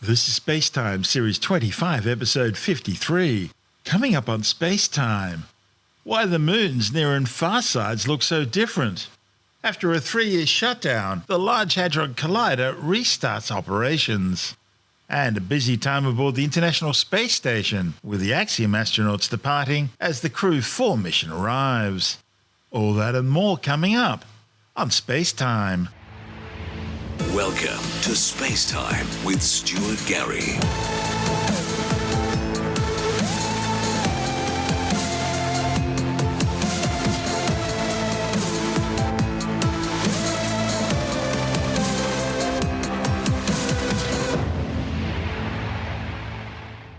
This is SpaceTime Series 25, Episode 53. Coming up on SpaceTime. Why the moon's near and far sides look so different. After a 3-year shutdown, the Large Hadron Collider restarts operations. And a busy time aboard the International Space Station, with the Axiom astronauts departing as the Crew 4 mission arrives. All that and more coming up on SpaceTime. Welcome to SpaceTime with Stuart Gary.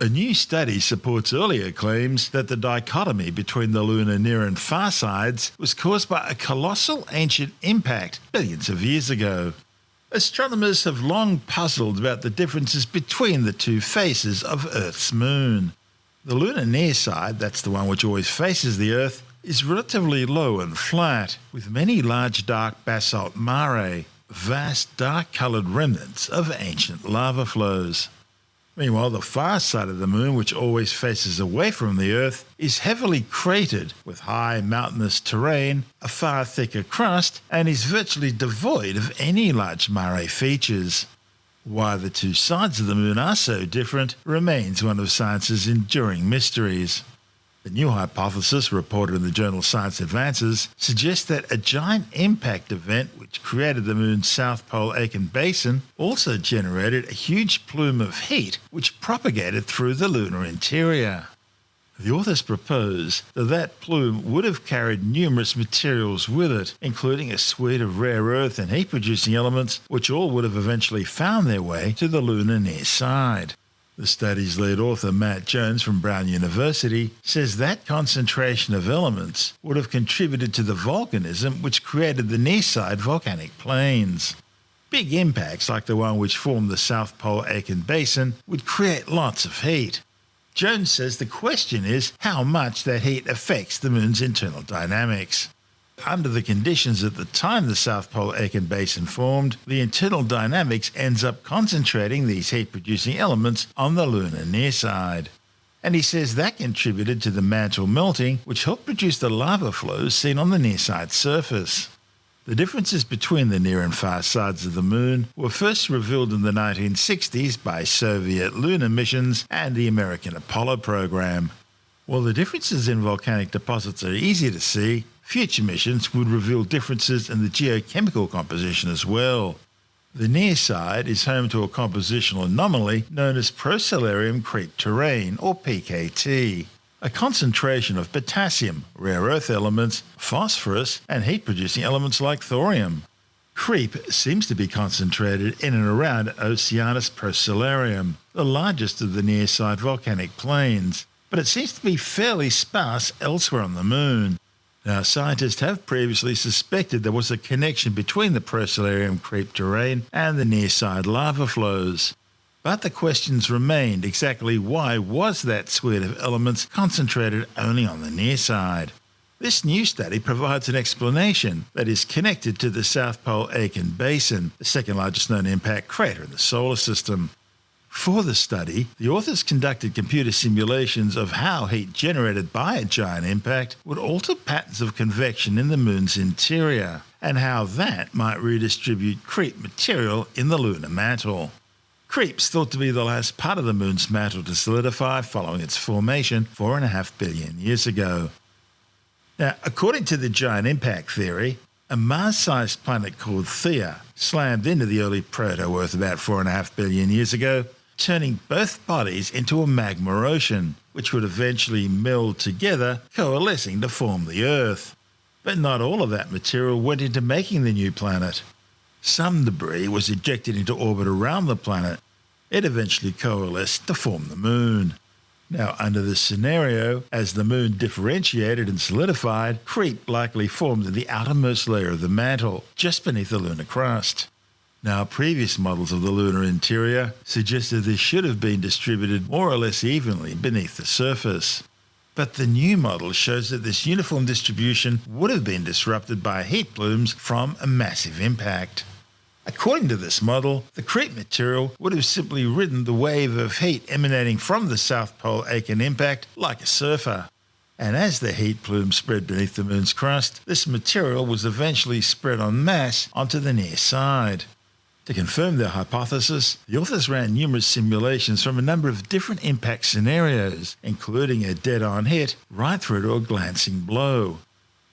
A new study supports earlier claims that the dichotomy between the lunar near and far sides was caused by a colossal ancient impact billions of years ago. Astronomers have long puzzled about the differences between the two faces of Earth's moon. The lunar near side, that's the one which always faces the Earth, is relatively low and flat, with many large dark basalt mare, vast dark-coloured remnants of ancient lava flows. Meanwhile, the far side of the moon, which always faces away from the Earth, is heavily cratered with high mountainous terrain, a far thicker crust, and is virtually devoid of any large mare features. Why the two sides of the moon are so different remains one of science's enduring mysteries. The new hypothesis, reported in the journal Science Advances, suggests that a giant impact event which created the moon's South Pole Aitken Basin also generated a huge plume of heat which propagated through the lunar interior. The authors propose that that plume would have carried numerous materials with it, including a suite of rare earth and heat-producing elements which all would have eventually found their way to the lunar near side. The study's lead author, Matt Jones from Brown University, says that concentration of elements would have contributed to the volcanism which created the near-side volcanic plains. Big impacts like the one which formed the South Pole Aitken Basin would create lots of heat. Jones says the question is how much that heat affects the moon's internal dynamics. Under the conditions at the time the South Pole Aitken Basin formed, the internal dynamics ends up concentrating these heat-producing elements on the lunar near side. And he says that contributed to the mantle melting, which helped produce the lava flows seen on the near side surface. The differences between the near and far sides of the moon were first revealed in the 1960s by Soviet lunar missions and the American Apollo program. While the differences in volcanic deposits are easy to see, future missions would reveal differences in the geochemical composition as well. The near side is home to a compositional anomaly known as procelarium creep terrain, or PKT, a concentration of potassium, rare earth elements, phosphorus, and heat-producing elements like thorium. Creep seems to be concentrated in and around Oceanus Procelarium, the largest of the near-side volcanic plains, but it seems to be fairly sparse elsewhere on the moon. Now, scientists have previously suspected there was a connection between the Procelarium creep terrain and the near-side lava flows. But the questions remained exactly why was that suite of elements concentrated only on the near side? This new study provides an explanation that is connected to the South Pole Aitken Basin, the second largest known impact crater in the solar system. For the study, the authors conducted computer simulations of how heat generated by a giant impact would alter patterns of convection in the moon's interior, and how that might redistribute creep material in the lunar mantle. Creep's thought to be the last part of the moon's mantle to solidify following its formation 4.5 billion years ago. Now, according to the giant impact theory, a Mars-sized planet called Theia slammed into the early proto-Earth about 4.5 billion years ago, turning both bodies into a magma ocean, which would eventually meld together, coalescing to form the Earth. But not all of that material went into making the new planet. Some debris was ejected into orbit around the planet. It eventually coalesced to form the moon. Now, under this scenario, as the moon differentiated and solidified, creep likely formed in the outermost layer of the mantle, just beneath the lunar crust. Now, previous models of the lunar interior suggested this should have been distributed more or less evenly beneath the surface. But the new model shows that this uniform distribution would have been disrupted by heat plumes from a massive impact. According to this model, the creep material would have simply ridden the wave of heat emanating from the South Pole Axiom impact like a surfer. And as the heat plume spread beneath the moon's crust, this material was eventually spread en masse onto the near side. To confirm their hypothesis, the authors ran numerous simulations from a number of different impact scenarios, including a dead-on hit right through to a glancing blow.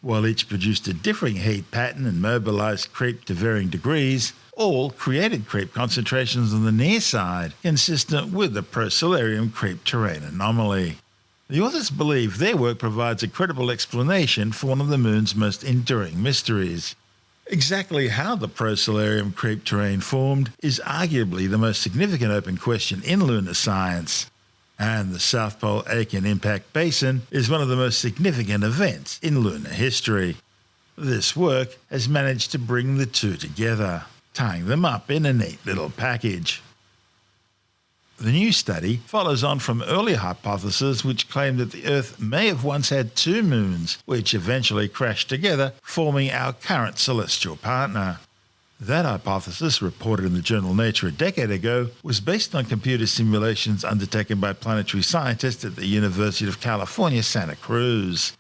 While each produced a differing heat pattern and mobilized creep to varying degrees, all created creep concentrations on the near side, consistent with the Procelarium creep terrain anomaly. The authors believe their work provides a credible explanation for one of the moon's most enduring mysteries. Exactly how the Procelarium creep terrain formed is arguably the most significant open question in lunar science, and the South Pole Axiom Impact Basin is one of the most significant events in lunar history. This work has managed to bring the two together, tying them up in a neat little package. The new study follows on from earlier hypotheses which claimed that the Earth may have once had two moons, which eventually crashed together, forming our current celestial partner. That hypothesis, reported in the journal Nature a decade ago, was based on computer simulations undertaken by planetary scientists at the University of California, Santa Cruz.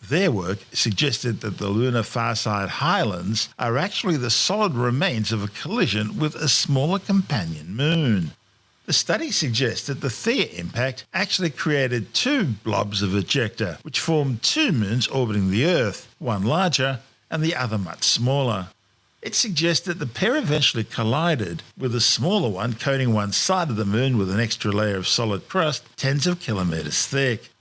Their work suggested that the lunar farside highlands are actually the solid remains of a collision with a smaller companion moon. The study suggests that the Theia impact actually created two blobs of ejecta, which formed two moons orbiting the Earth, one larger and the other much smaller. It suggests that the pair eventually collided, with the smaller one coating one side of the moon with an extra layer of solid crust tens of kilometres thick.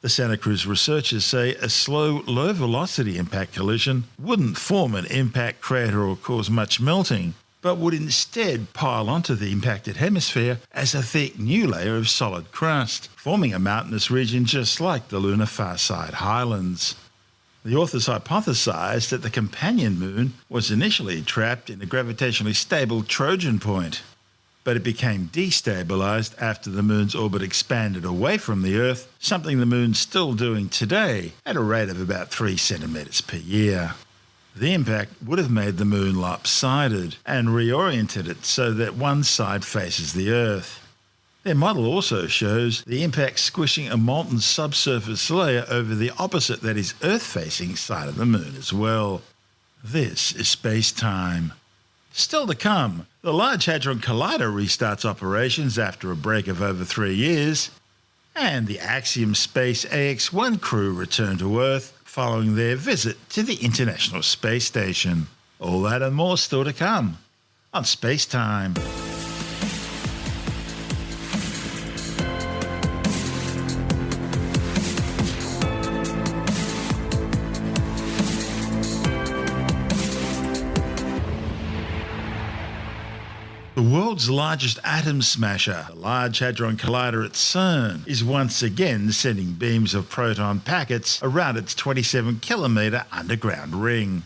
The Santa Cruz researchers say a slow, low-velocity impact collision wouldn't form an impact crater or cause much melting, but would instead pile onto the impacted hemisphere as a thick new layer of solid crust, forming a mountainous region just like the lunar farside highlands. The authors hypothesized that the companion moon was initially trapped in a gravitationally stable Trojan point, but it became destabilized after the moon's orbit expanded away from the Earth, something the moon's still doing today at a rate of about 3 centimeters per year. The impact would have made the moon lopsided and reoriented it so that one side faces the Earth. Their model also shows the impact squishing a molten subsurface layer over the opposite, that is, Earth-facing side of the moon as well. This is SpaceTime. Still to come, the Large Hadron Collider restarts operations after a break of over 3 years, and the Axiom Space Ax-1 crew return to Earth following their visit to the International Space Station. All that and more still to come on SpaceTime. The world's largest atom smasher, the Large Hadron Collider at CERN, is once again sending beams of proton packets around its 27-kilometre underground ring.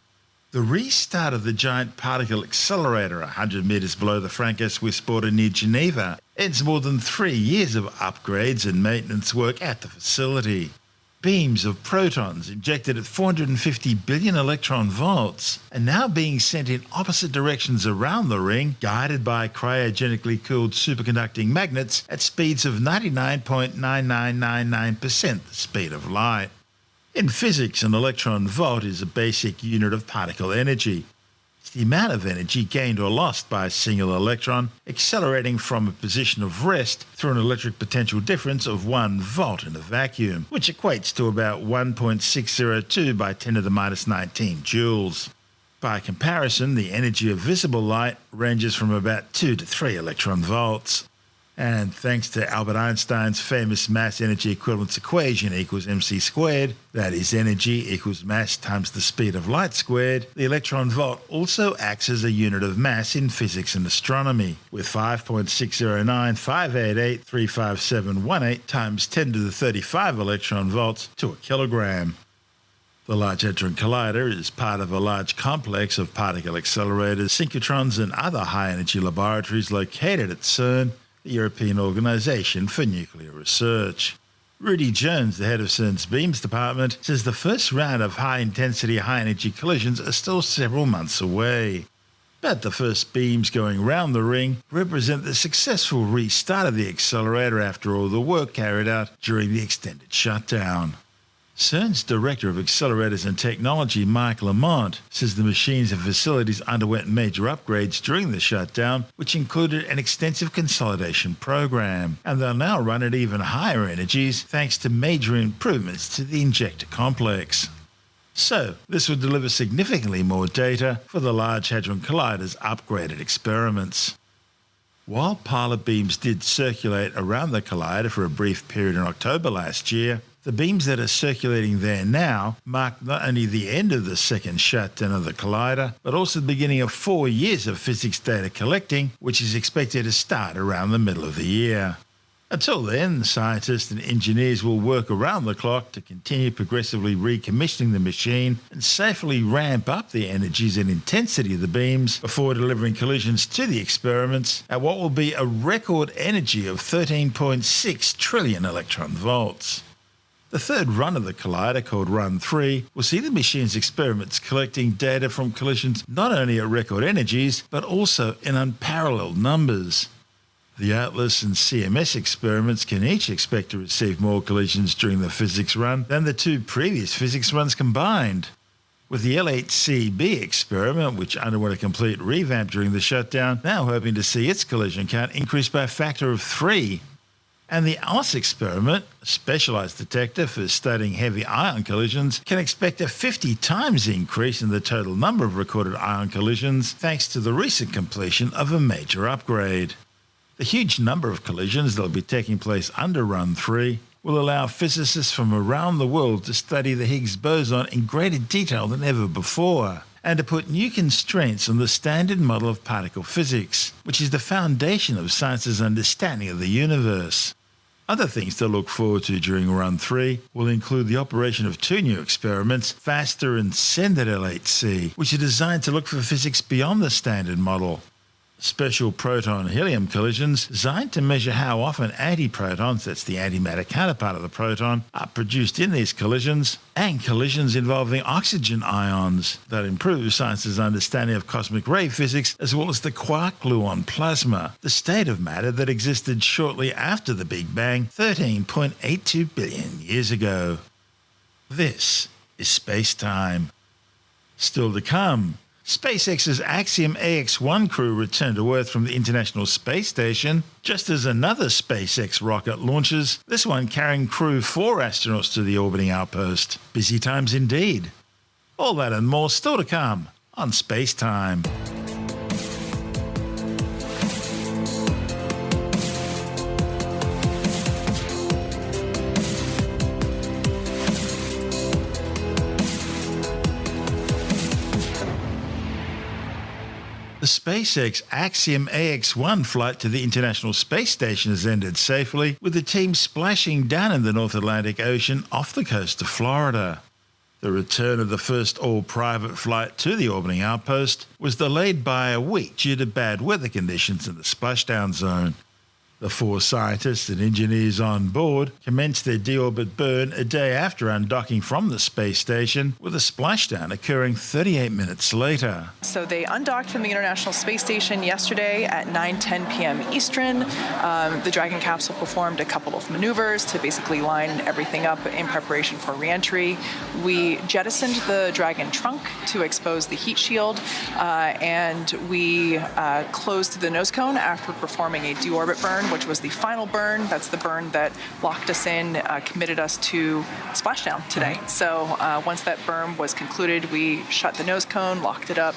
The restart of the giant particle accelerator 100 metres below the Franco-Swiss border near Geneva ends more than 3 years of upgrades and maintenance work at the facility. Beams of protons injected at 450 billion electron volts are now being sent in opposite directions around the ring, guided by cryogenically cooled superconducting magnets at speeds of 99.9999% the speed of light. In physics, an electron volt is a basic unit of particle energy. It's the amount of energy gained or lost by a single electron accelerating from a position of rest through an electric potential difference of 1 volt in a vacuum, which equates to about 1.602 by 10 to the minus 19 joules. By comparison, the energy of visible light ranges from about 2 to 3 electron volts. And thanks to Albert Einstein's famous mass-energy equivalence equation equals mc squared, that is, energy equals mass times the speed of light squared, the electron volt also acts as a unit of mass in physics and astronomy, with 5.60958835718 times 10 to the 35 electron volts to a kilogram. The Large Hadron Collider is part of a large complex of particle accelerators, synchrotrons and other high-energy laboratories located at CERN, the European Organisation for Nuclear Research. Rudy Jones, the head of CERN's Beams Department, says the first round of high-intensity, high-energy collisions are still several months away. But the first beams going round the ring represent the successful restart of the accelerator after all the work carried out during the extended shutdown. CERN's Director of Accelerators and Technology, Mike Lamont, says the machines and facilities underwent major upgrades during the shutdown, which included an extensive consolidation program, and they'll now run at even higher energies thanks to major improvements to the injector complex. So, this would deliver significantly more data for the Large Hadron Collider's upgraded experiments. While pilot beams did circulate around the collider for a brief period in October last year, the beams that are circulating there now mark not only the end of the second shutdown of the collider, but also the beginning of 4 years of physics data collecting, which is expected to start around the middle of the year. Until then, scientists and engineers will work around the clock to continue progressively recommissioning the machine and safely ramp up the energies and intensity of the beams before delivering collisions to the experiments at what will be a record energy of 13.6 trillion electron volts. The third run of the collider, called Run 3, will see the machine's experiments collecting data from collisions not only at record energies, but also in unparalleled numbers. The Atlas and CMS experiments can each expect to receive more collisions during the physics run than the two previous physics runs combined. With the L8CB experiment, which underwent a complete revamp during the shutdown, now hoping to see its collision count increase by a factor of 3. And the ALICE experiment, a specialised detector for studying heavy ion collisions, can expect a 50 times increase in the total number of recorded ion collisions thanks to the recent completion of a major upgrade. The huge number of collisions that will be taking place under Run 3 will allow physicists from around the world to study the Higgs boson in greater detail than ever before, and to put new constraints on the standard model of particle physics, which is the foundation of science's understanding of the universe. Other things to look forward to during Run 3 will include the operation of two new experiments, FASTER and SEND at L8C, which are designed to look for physics beyond the standard model. Special proton-helium collisions designed to measure how often antiprotons, that's the antimatter counterpart of the proton, are produced in these collisions, and collisions involving oxygen ions that improve science's understanding of cosmic ray physics, as well as the quark-gluon plasma, the state of matter that existed shortly after the Big Bang 13.82 billion years ago. This is SpaceTime. Still to come, SpaceX's Axiom Ax-1 crew returned to Earth from the International Space Station, just as another SpaceX rocket launches, this one carrying crew 4 astronauts to the orbiting outpost. Busy times indeed. All that and more still to come on SpaceTime. The SpaceX Axiom Ax-1 flight to the International Space Station has ended safely, with the team splashing down in the North Atlantic Ocean off the coast of Florida. The return of the first all-private flight to the orbiting outpost was delayed by a week due to bad weather conditions in the splashdown zone. The 4 scientists and engineers on board commenced their deorbit burn a day after undocking from the space station, with a splashdown occurring 38 minutes later. So they undocked from the International Space Station yesterday at 9:10 p.m. Eastern. The Dragon capsule performed a couple of maneuvers to basically line everything up in preparation for re-entry. We jettisoned the Dragon trunk to expose the heat shield, and we closed the nose cone after performing a deorbit burn, which was the final burn. That's the burn that locked us in, committed us to splashdown today. So once that burn was concluded, we shut the nose cone, locked it up,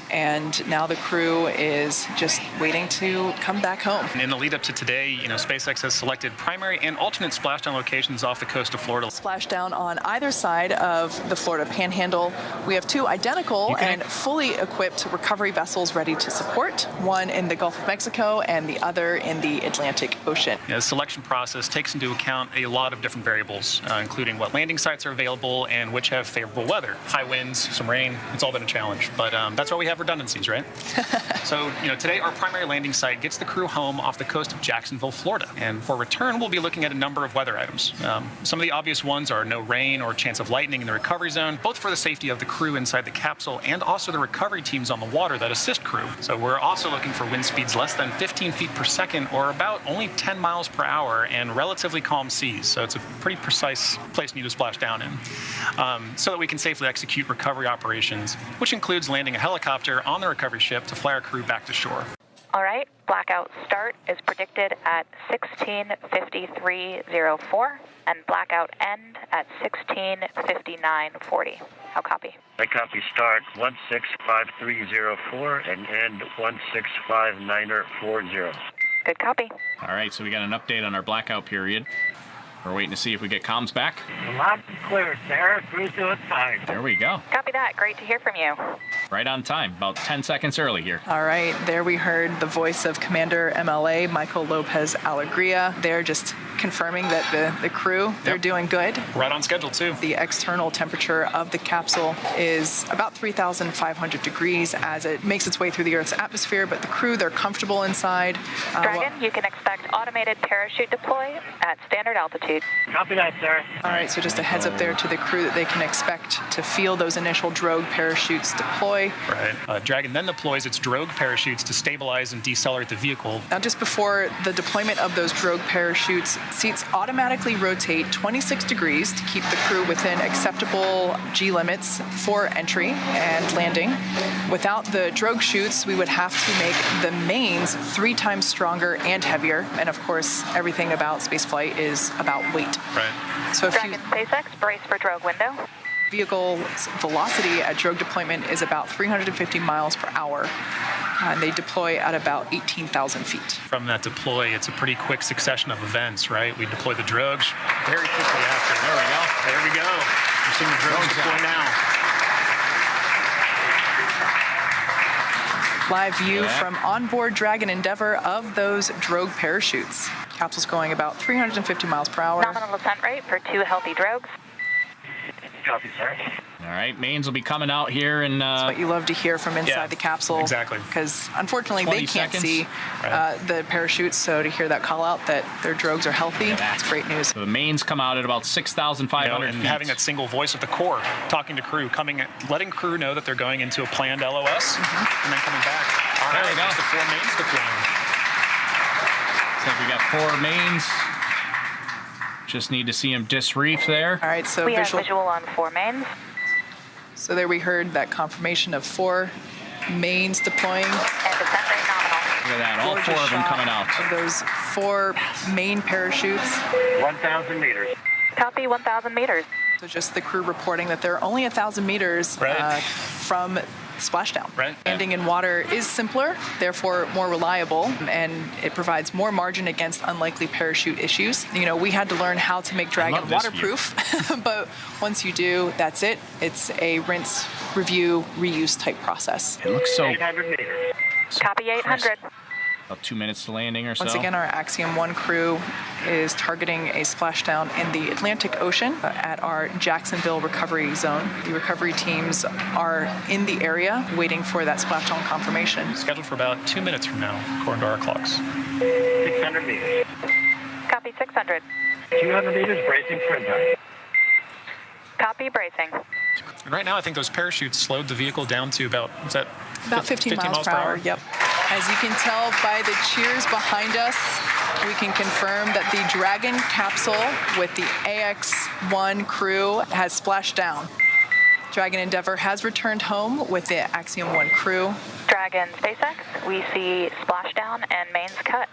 and now the crew is just waiting to come back home. In the lead up to today, SpaceX has selected primary and alternate splashdown locations off the coast of Florida. Splashdown on either side of the Florida Panhandle. We have 2 identical and fully equipped recovery vessels ready to support, one in the Gulf of Mexico and the other in the Atlantic Ocean. The selection process takes into account a lot of different variables, including what landing sites are available and which have favorable weather. High winds, some rain, it's all been a challenge. But that's why we have redundancies, right? So, today our primary landing site gets the crew home off the coast of Jacksonville, Florida. And for return, we'll be looking at a number of weather items. Some of the obvious ones are no rain or chance of lightning in the recovery zone, both for the safety of the crew inside the capsule and also the recovery teams on the water that assist crew. So we're also looking for wind speeds less than 15 feet per second or about only 10 miles per hour and relatively calm seas. So it's a pretty precise place for you to splash down in. So that we can safely execute recovery operations, which includes landing a helicopter on the recovery ship to fly our crew back to shore. All right, blackout start is predicted at 16:53:04 and blackout end at 16:59:40. How copy? I copy start 165304 and end 165940. Good copy. All right, so we got an update on our blackout period. We're waiting to see if we get comms back. Loud and clear, Sarah. Cruise to its time. There we go. Copy that. Great to hear from you. Right on time, about 10 seconds early here. All right, there we heard the voice of Commander MLA Michael Lopez Alegria. They're just confirming that the crew, they're doing good. Right on schedule, too. The external temperature of the capsule is about 3,500 degrees as it makes its way through the Earth's atmosphere, but the crew, they're comfortable inside. Dragon, you can expect automated parachute deploy at standard altitude. Copy that, Sarah. All right, so just a heads up there to the crew that they can expect to feel those initial drogue parachutes deploy. Right. Dragon then deploys its drogue parachutes to stabilize and decelerate the vehicle. Now, just before the deployment of those drogue parachutes, seats automatically rotate 26 degrees to keep the crew within acceptable G limits for entry and landing. Without the drogue chutes, we would have to make the mains 3 times stronger and heavier. And of course, everything about spaceflight is about weight. Right. So if Dragon SpaceX, brace for drogue window. vehicle's velocity at drogue deployment is about 350 miles per hour. And they deploy at about 18,000 feet. From that deploy, it's a pretty quick succession of events, right? We deploy the drogues very quickly after. There we go. There we go. You're seeing the drogues deploy now. Live view from onboard Dragon Endeavour of those drogue parachutes. Capsule's going about 350 miles per hour. Nominal ascent rate for 2 healthy drogues. Copy, sir. All right, mains will be coming out here in That's what you love to hear from inside the capsule. Exactly. Because unfortunately they can't 20 seconds. see the parachutes, so to hear that call out that their drogues are healthy, it's great news. the mains come out at about 6,500 and feet. having that single voice at the core, talking to crew, letting crew know that they're going into a planned LOS, and then coming back. All right, There we go. there's the 4 mains deploying. Looks like we got 4 mains. Just need to see them disreef there. All right, so We have visual on 4 mains. So there we heard that confirmation of 4 mains deploying. And descent rate nominal. Look at that, all 4 Gorgeous of them shot coming out. Of those 4 main parachutes. 1,000 meters. Copy 1,000 meters. So just the crew reporting that they're only 1,000 meters from splashdown. Right. Landing in water is simpler, therefore more reliable, and it provides more margin against unlikely parachute issues. You know, we had to learn how to make Dragon love this waterproof, but once you do, that's it. It's a rinse, review, reuse type process. It looks so 800 meters. Copy 800. about 2 minutes to landing or so. Once again, our Axiom 1 crew is targeting a splashdown in the Atlantic Ocean at our Jacksonville recovery zone. The recovery teams are in the area waiting for that splashdown confirmation. Scheduled for about 2 minutes from now, according to our clocks. 600 meters. Copy 600. 200 meters, bracing for impact. Copy bracing. And right now, I think those parachutes slowed the vehicle down to about 15 miles per hour, yep. As you can tell by the cheers behind us, we can confirm that the Dragon capsule with the Ax-1 crew has splashed down. Dragon Endeavour has returned home with the Axiom 1 crew. Dragon SpaceX, we see splashdown and mains cut.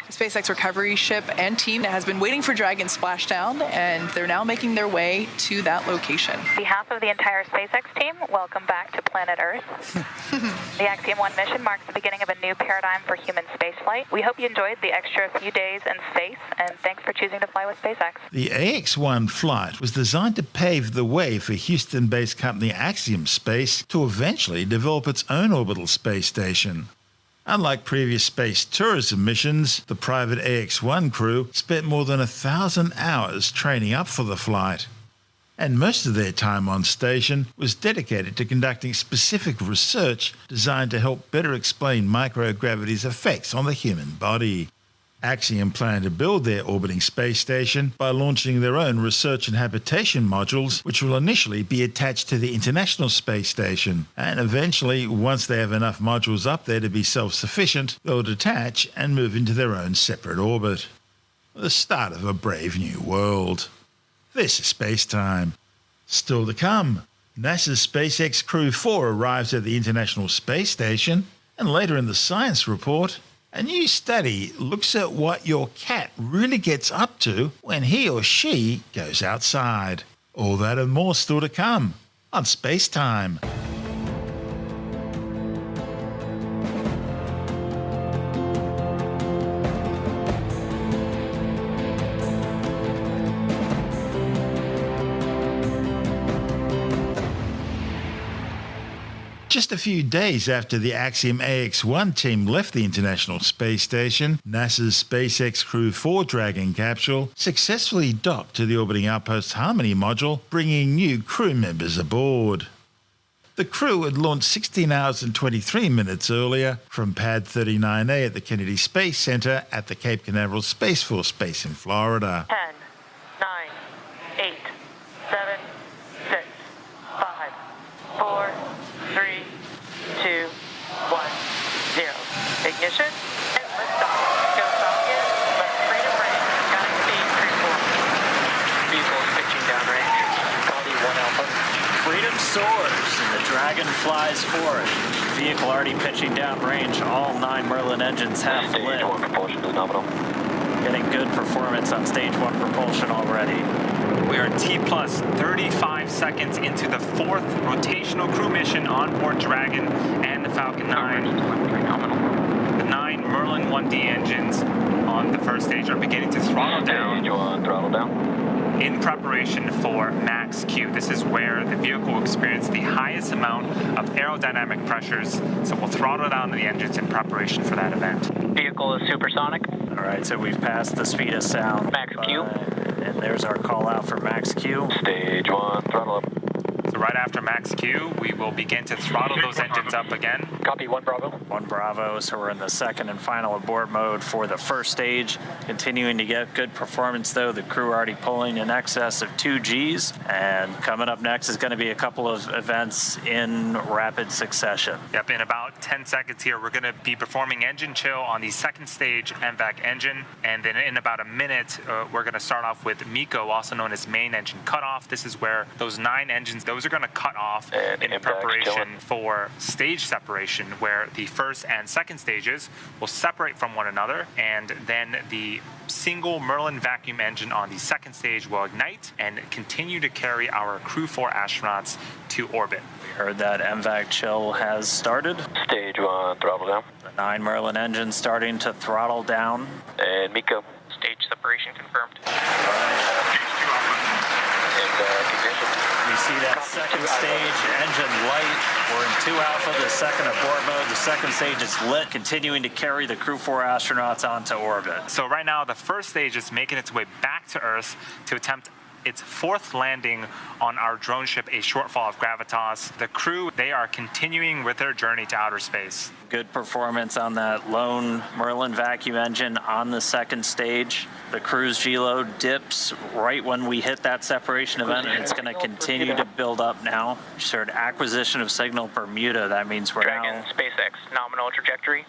The SpaceX recovery ship and team has been waiting for Dragon splashdown, and they're now making their way to that location. On behalf of the entire SpaceX team, welcome back to planet Earth. The Axiom 1 mission marks the beginning of a new paradigm for human spaceflight. We hope you enjoyed the extra few days in space, and thanks for choosing to fly with SpaceX. The Ax-1 flight was designed to pave the way for Houston-based company Axiom Space to eventually develop its own orbital space station. Unlike previous space tourism missions, the private Ax-1 crew spent more than 1,000 hours training up for the flight. and most of their time on station was dedicated to conducting specific research designed to help better explain microgravity's effects on the human body. Axiom plan to build their orbiting space station by launching their own research and habitation modules, which will initially be attached to the International Space Station. And eventually, once they have enough modules up there to be self-sufficient, they'll detach and move into their own separate orbit. The start of a brave new world. This is SpaceTime. Still to come, NASA's SpaceX Crew 4 arrives at the International Space Station, and later in the science report, a new study looks at what your cat really gets up to when he or she goes outside. All that and more still to come on SpaceTime. Just a few days after the Axiom Ax-1 team left the International Space Station, NASA's SpaceX Crew 4 Dragon capsule successfully docked to the orbiting outpost Harmony module, bringing new crew members aboard. The crew had launched 16 hours and 23 minutes earlier from Pad 39A at the Kennedy Space Center at the Cape Canaveral Space Force Base in Florida. 10, 9, 8, 7, 6, 5, 4, 3, 2, 1, 0. Ignition and liftoff. Go Falcon. Let's freedom range. Guiding speed 34. Vehicle is pitching downrange. Copy 1 Alpha. Freedom soars and the Dragon flies forward. Vehicle already pitching downrange. All 9 Merlin engines have lit. Stage 1 propulsion is nominal. Getting good performance on stage 1 propulsion already. We are T plus 35 seconds into the 4th rotational crew mission on board Dragon and the Falcon 9. The 9 Merlin 1D engines on the first stage are beginning to throttle down. Stage 1 throttle down. In preparation for max Q. This is where the vehicle will experience the highest amount of aerodynamic pressures, so we'll throttle down the engines in preparation for that event. Vehicle is supersonic. All right, so we've passed the speed of sound. Max Q. And there's our call out for max Q. Stage 1 throttle up. So right after max Q, we will begin to throttle those engines up again. Copy 1 Bravo. 1 Bravo, so we're in the second and final abort mode for the first stage. Continuing to get good performance though. The crew already pulling in excess of 2 Gs. And coming up next is going to be a couple of events in rapid succession. Yep, in about 10 seconds here, we're going to be performing engine chill on the second stage MVAC engine. And then in about a minute, we're going to start off with MECO, also known as main engine cutoff. This is where those 9 engines, those are going to cut off and in preparation for stage separation, where the first and second stages will separate from one another, and then the single Merlin vacuum engine on the second stage will ignite and continue to carry our Crew 4 astronauts to orbit. We heard that MVAC chill has started. Stage 1 throttle down. The 9 Merlin engines starting to throttle down. And MECO. Stage separation confirmed. Ignition. We see that second stage engine light. We're in 2 Alpha, the second abort mode. The second stage is lit, continuing to carry the Crew 4 astronauts onto orbit. So right now, the first stage is making its way back to Earth to attempt its 4th landing on our drone ship, a shortfall of Gravitas. The crew, they are continuing with their journey to outer space. Good performance on that lone Merlin vacuum engine on the second stage. The cruise G-load dips right when we hit that separation event, and it's going to continue to build up now. Just heard acquisition of signal Bermuda. That means we're Dragon, now... SpaceX, nominal trajectory.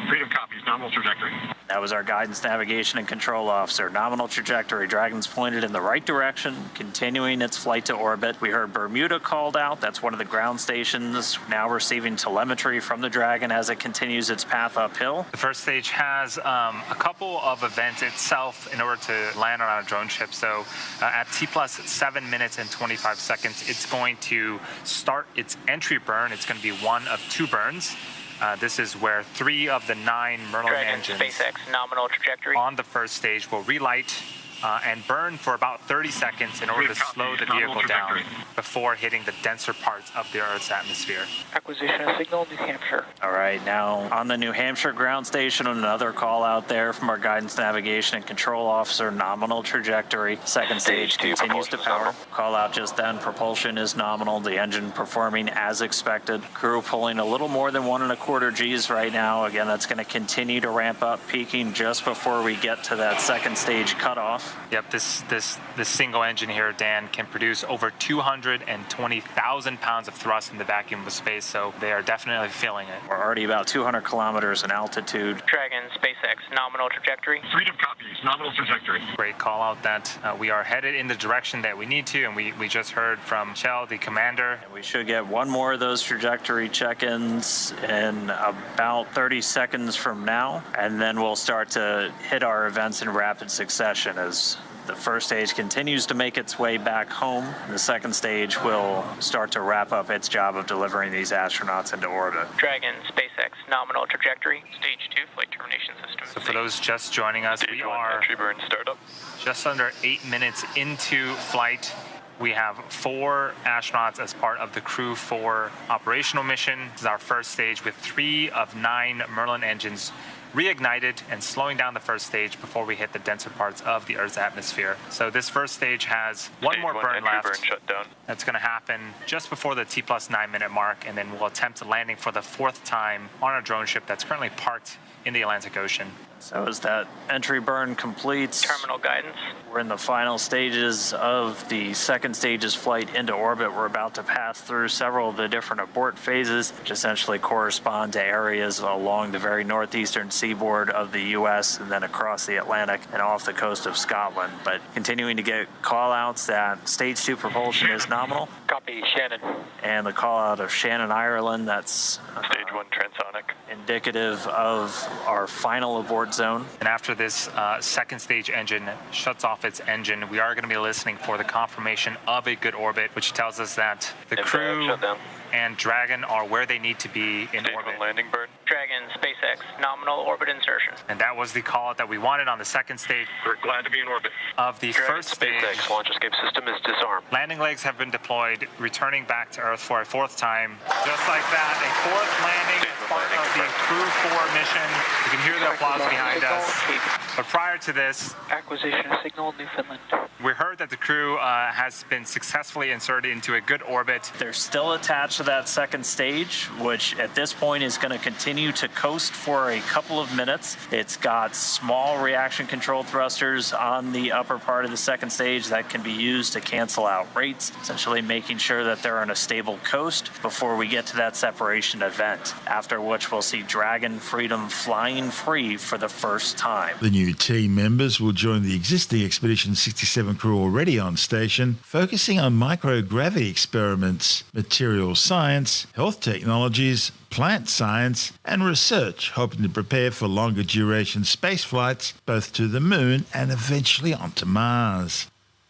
Freedom copies, nominal trajectory. That was our guidance, navigation, and control officer. Nominal trajectory. Dragon's pointed in the right direction, continuing its flight to orbit. We heard Bermuda called out. That's one of the ground stations now receiving telemetry from the Dragon as it continues its path uphill. The first stage has a couple of events itself in order to land on our drone ship. So at T plus 7 minutes and 25 seconds, it's going to start its entry burn. It's going to be one of 2 burns. This is where 3 of the 9 Merlin Dragon, engines SpaceX, nominal trajectory. on the first stage will relight and burn for about 30 seconds in order to slow the vehicle down before hitting the denser parts of the Earth's atmosphere. Acquisition of signal, New Hampshire. All right, now on the New Hampshire ground station, another call out there from our guidance, navigation, and control officer, nominal trajectory. Second stage continues to power. Call out just then, propulsion is nominal, the engine performing as expected. Crew pulling a little more than 1.25 Gs right now. Again, that's going to continue to ramp up, peaking just before we get to that second stage cutoff. Yep, this single engine here, Dan, can produce over 220,000 pounds of thrust in the vacuum of space, so they are definitely feeling it. We're already about 200 kilometers in altitude. Dragon, SpaceX, nominal trajectory. Freedom copies, nominal trajectory. Great call out that we are headed in the direction that we need to, and we just heard from Shell, the commander. And we should get one more of those trajectory check-ins in about 30 seconds from now, and then we'll start to hit our events in rapid succession as the first stage continues to make its way back home. The second stage will start to wrap up its job of delivering these astronauts into orbit. Dragon, SpaceX, nominal trajectory. Stage 2, flight termination system. So for those just joining us, we are entry burn startup. just under 8 minutes into flight. We have 4 astronauts as part of the Crew 4 operational mission. This is our first stage with 3 of 9 Merlin engines reignited and slowing down the first stage before we hit the denser parts of the Earth's atmosphere. So this first stage has one more burn left. Burn shutdown. That's going to happen just before the T+9 minute mark, and then we'll attempt a landing for the 4th time on our drone ship that's currently parked in the Atlantic Ocean. So as that entry burn completes, Terminal guidance. we're in the final stages of the second stage's flight into orbit. We're about to pass through several of the different abort phases, which essentially correspond to areas along the very northeastern seaboard of the U.S. and then across the Atlantic and off the coast of Scotland. But continuing to get call-outs that stage 2 propulsion is nominal. Copy, Shannon. And the call-out of Shannon, Ireland, that's Stage 1 transonic. indicative of our final abort zone. And after this second stage engine shuts off its engine, we are going to be listening for the confirmation of a good orbit, which tells us that the crew shutdown. and Dragon are where they need to be in Stage orbit. 1 landing burn. Dragon, SpaceX, nominal orbit insertion. And that was the call out that we wanted on the second stage We're glad to be in orbit. of the Dragon, first stage. SpaceX launch escape system is disarmed. Landing legs have been deployed, returning back to Earth for a 4th time. Just like that, a 4th landing as part of the Crew 4 mission. You can hear the applause behind us. But prior to this, Acquisition of signal, Newfoundland. we heard that the crew has been successfully inserted into a good orbit. They're still attached to that second stage, which at this point is going to continue to coast for a couple of minutes. It's got small reaction control thrusters on the upper part of the second stage that can be used to cancel out rates, essentially making sure that they're on a stable coast before we get to that separation event, after which we'll see Dragon Freedom flying free for the first time. The new team members will join the existing Expedition 67 crew already on station, focusing on microgravity experiments, material science, health technologies, plant science, and research, hoping to prepare for longer duration space flights, both to the moon and eventually onto Mars.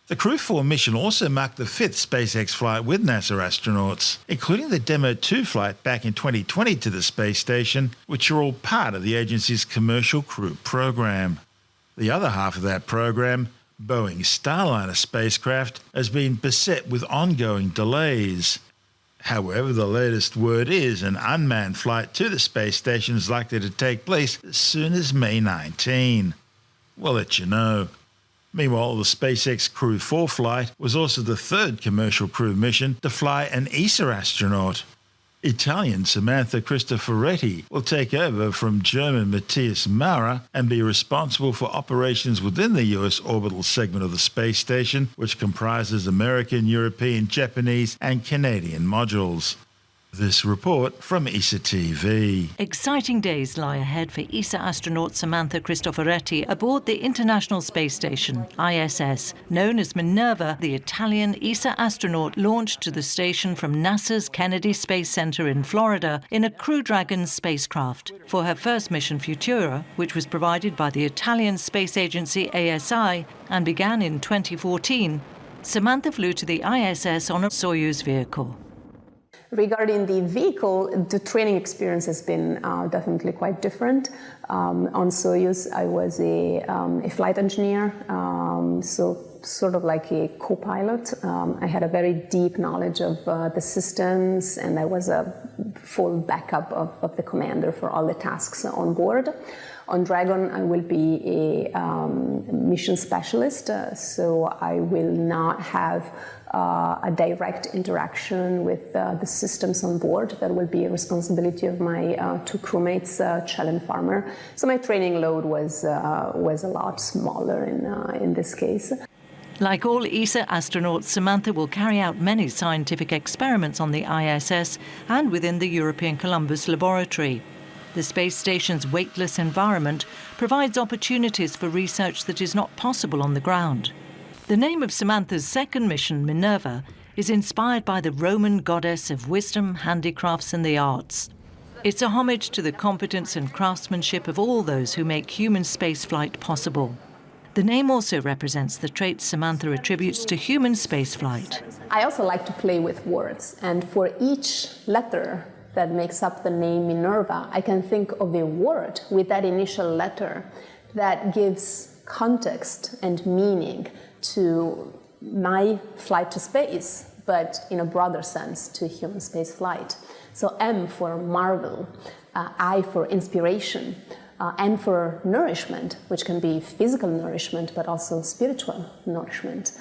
The Crew 4 mission also marked the 5th SpaceX flight with NASA astronauts, including the Demo 2 flight back in 2020 to the space station, which are all part of the agency's Commercial Crew program. The other half of that program, Boeing's Starliner spacecraft, has been beset with ongoing delays. However, the latest word is an unmanned flight to the space station is likely to take place as soon as May 19. We'll let you know. Meanwhile, the SpaceX Crew 4 flight was also the 3rd commercial crew mission to fly an ESA astronaut. Italian Samantha Cristoforetti will take over from German Matthias Maurer and be responsible for operations within the US orbital segment of the space station, which comprises American, European, Japanese and Canadian modules. This report from ESA TV. Exciting days lie ahead for ESA astronaut Samantha Cristoforetti aboard the International Space Station, ISS. Known as Minerva, the Italian ESA astronaut launched to the station from NASA's Kennedy Space Center in Florida in a Crew Dragon spacecraft. For her first mission, Futura, which was provided by the Italian space agency ASI and began in 2014, Samantha flew to the ISS on a Soyuz vehicle. Regarding the vehicle, the training experience has been definitely quite different. On Soyuz, I was a flight engineer, so sort of like a co-pilot. I had a very deep knowledge of the systems, and I was a full backup of the commander for all the tasks on board. On Dragon, I will be a mission specialist, so I will not have a direct interaction with the systems on board. That will be a responsibility of my two crewmates, Chell and Farmer. So my training load was a lot smaller in this case. Like all ESA astronauts, Samantha will carry out many scientific experiments on the ISS and within the European Columbus laboratory. The space station's weightless environment provides opportunities for research that is not possible on the ground. The name of Samantha's second mission, Minerva, is inspired by the Roman goddess of wisdom, handicrafts and the arts. It's a homage to the competence and craftsmanship of all those who make human spaceflight possible. The name also represents the traits Samantha attributes to human spaceflight. I also like to play with words, and for each letter that makes up the name Minerva, I can think of a word with that initial letter that gives context and meaning to my flight to space, but in a broader sense to human space flight. So M for marvel, I for inspiration, N for nourishment, which can be physical nourishment, but also spiritual nourishment.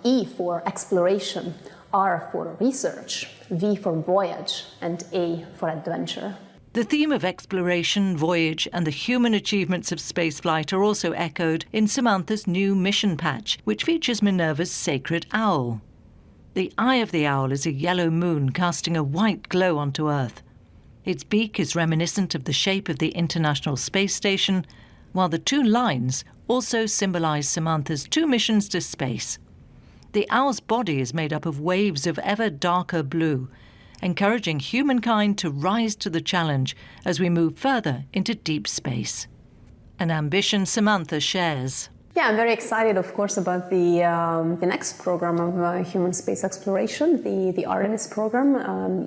E for exploration, R for research, V for voyage, and A for adventure. The theme of exploration, voyage, and the human achievements of spaceflight are also echoed in Samantha's new mission patch, which features Minerva's sacred owl. The eye of the owl is a yellow moon casting a white glow onto Earth. Its beak is reminiscent of the shape of the International Space Station, while the two lines also symbolize Samantha's two missions to space. The owl's body is made up of waves of ever darker blue, encouraging humankind to rise to the challenge as we move further into deep space. An ambition Samantha shares. Yeah, I'm very excited, of course, about the next program of human space exploration, the Artemis program.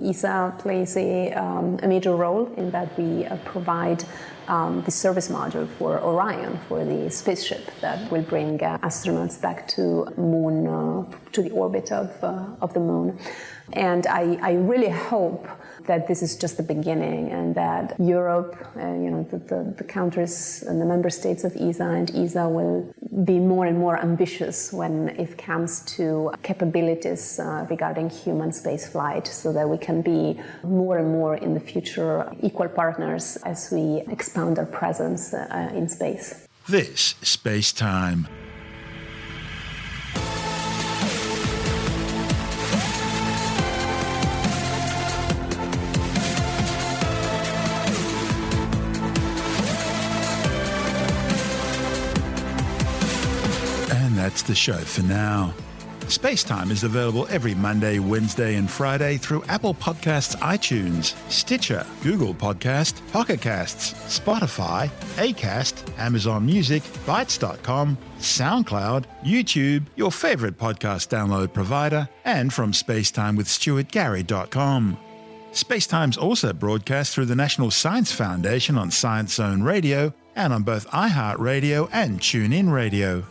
ESA plays a major role in that we provide the service module for Orion, for the spaceship that will bring astronauts back to to the orbit of the moon. And I really hope that this is just the beginning, and that Europe, the countries and the member states of ESA and ESA will be more and more ambitious when it comes to capabilities regarding human space flight, so that we can be more and more in the future equal partners as we expand our presence in space. This is SpaceTime. That's the show for now. SpaceTime is available every Monday, Wednesday and Friday through Apple Podcasts, iTunes, Stitcher, Google Podcast, Pocket Casts, Spotify, Acast, Amazon Music, Bytes.com, SoundCloud, YouTube, your favourite podcast download provider, and from spacetimewithstuartgary.com. SpaceTime's also broadcast through the National Science Foundation on Science Zone Radio and on both iHeartRadio and TuneIn Radio.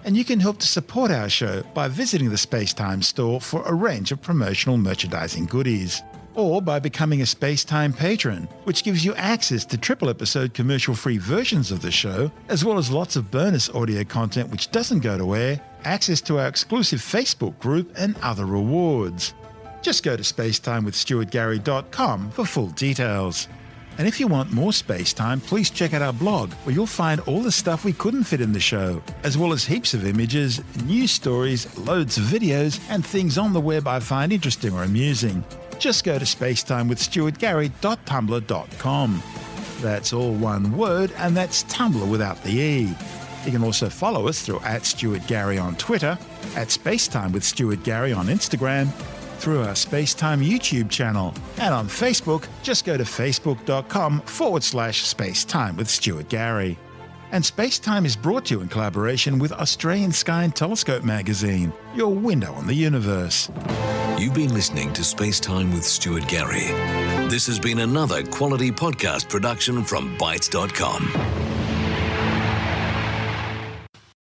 And you can help to support our show by visiting the SpaceTime store for a range of promotional merchandising goodies, or by becoming a SpaceTime patron, which gives you access to triple-episode commercial-free versions of the show, as well as lots of bonus audio content which doesn't go to air, access to our exclusive Facebook group, and other rewards. Just go to spacetimewithstuartgary.com for full details. And if you want more SpaceTime, please check out our blog, where you'll find all the stuff we couldn't fit in the show, as well as heaps of images, news stories, loads of videos, and things on the web I find interesting or amusing. Just go to spacetimewithstuartgary.tumblr.com. That's all one word, and that's Tumblr without the E. You can also follow us through @StuartGary on Twitter, @SpaceTimeWithStuartGary on Instagram, through our SpaceTime YouTube channel, and on Facebook, just go to facebook.com/SpaceTime with Stuart Gary. And SpaceTime is brought to you in collaboration with Australian Sky and Telescope magazine, your window on the universe. You've been listening to SpaceTime with Stuart Gary. This has been another quality podcast production from Bytes.com.